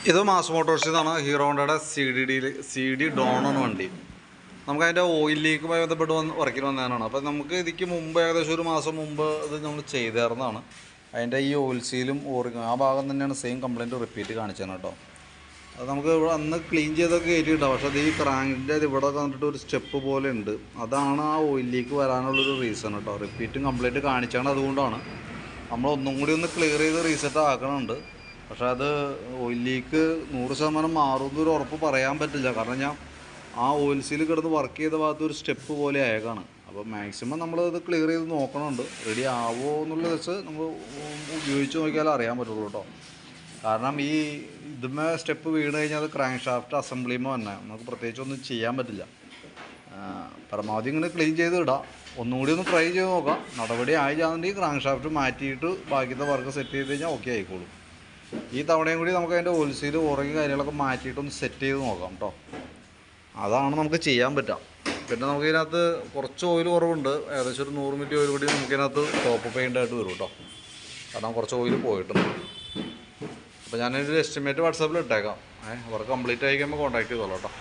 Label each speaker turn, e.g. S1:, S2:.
S1: ഇത് മാസ് മോട്ടോഴ്സിൽ നിന്നാണ് ഹീറോ ഹോണ്ടയുടെ സി ഡി ഡോൺ ആണ് വണ്ടി. നമുക്ക് അതിൻ്റെ ഓയിൽ ലീക്കുമായി ബന്ധപ്പെട്ട് വർക്കിന് വന്നതാണ്. അപ്പോൾ നമുക്ക് ഇതിക്ക് മുമ്പ് ഏകദേശം ഒരു മാസം മുമ്പ് ഇത് നമ്മൾ ചെയ്തേർന്നതാണ്. അതിൻ്റെ ഈ ഓയിൽ സീലും ഓറിങ്ങും ആ ഭാഗം തന്നെയാണ് സെയിം കംപ്ലയിൻറ്റ് റിപ്പീറ്റ് കാണിച്ചത് കേട്ടോ. അത് നമുക്ക് അന്ന് ക്ലീൻ ചെയ്തൊക്കെ കയറ്റിയിട്ടാണ്. പക്ഷേ അത് ഈ ക്രാങ്കിൻ്റെ ഇവിടെ വന്നിട്ട് ഒരു സ്റ്റെപ്പ് പോലെ ഉണ്ട്. അതാണ് ആ ഓയിൽ ലീക്ക് വരാനുള്ളൊരു റീസൺ കേട്ടോ. റിപ്പീറ്റും കംപ്ലയിൻറ്റ് കാണിച്ചാണ്. അതുകൊണ്ടാണ് നമ്മൾ ഒന്നും കൂടി ഒന്ന് ക്ലിയർ ചെയ്ത് റീസെറ്റ് ആക്കണമുണ്ട്. പക്ഷേ അത് ഓയിൽ ലീക്ക് 100% മാറുമെന്നൊരു ഉറപ്പ് പറയാൻ പറ്റില്ല. കാരണം ഞാൻ ആ ഓയിൽ സീൽ കിടന്ന് വർക്ക് ചെയ്ത ഭാഗത്ത് ഒരു സ്റ്റെപ്പ് പോലെ ആയേക്കാണ്. അപ്പോൾ മാക്സിമം നമ്മളത് ക്ലിയർ ചെയ്ത് നോക്കണമുണ്ട്. റെഡി ആവുമോ എന്നുള്ളത് വെച്ച് നമ്മൾ ഉപയോഗിച്ച് നോക്കിയാലേ അറിയാൻ പറ്റുള്ളൂ കേട്ടോ. കാരണം ഈ ഇതുമേ സ്റ്റെപ്പ് വീണ് കഴിഞ്ഞാൽ അത് ക്രാങ്ക് ഷാഫ്റ്റ് അസംബ്ലിയുമ്പോൾ തന്നെ നമുക്ക് പ്രത്യേകിച്ച് ഒന്നും ചെയ്യാൻ പറ്റില്ല. പരമാവധി ഇങ്ങനെ ക്ലീൻ ചെയ്ത് ഇടാം. ഒന്നുകൂടി ഒന്ന് ട്രൈ ചെയ്ത് നോക്കാം. നടപടി ആയില്ലാന്നുണ്ടെങ്കിൽ ക്രാങ്ക് ഷാഫ്റ്റ് മാറ്റിയിട്ട് ബാക്കിയത്തെ വർക്ക് സെറ്റ് ചെയ്ത് കഴിഞ്ഞാൽ ഓക്കെ ആയിക്കോളും. ഈ തവണയും കൂടി നമുക്ക് അതിൻ്റെ ഓയിൽ സീൽ ഓറിങ് കാര്യങ്ങളൊക്കെ മാറ്റിയിട്ടൊന്ന് സെറ്റ് ചെയ്ത് നോക്കാം കേട്ടോ. അതാണ് നമുക്ക് ചെയ്യാൻ പറ്റുക. പിന്നെ നമുക്കിതിനകത്ത് കുറച്ച് ഓയിൽ കുറവുണ്ട്. ഏകദേശം ഒരു 100 മില്ലി ഓയിൽ കൂടി നമുക്കിതിനകത്ത് ടോപ്പ് പെയിൻ്റായിട്ട് വരും കേട്ടോ. കാരണം കുറച്ച് ഓയിൽ പോയിട്ടുണ്ട്. അപ്പോൾ ഞാനൊരു എസ്റ്റിമേറ്റ് വാട്സാപ്പിൽ ഇട്ടേക്കാം. വർക്ക് കംപ്ലീറ്റ് ആയി കഴിയുമ്പോൾ കോൺടാക്ട് ചെയ്തോളാം കേട്ടോ.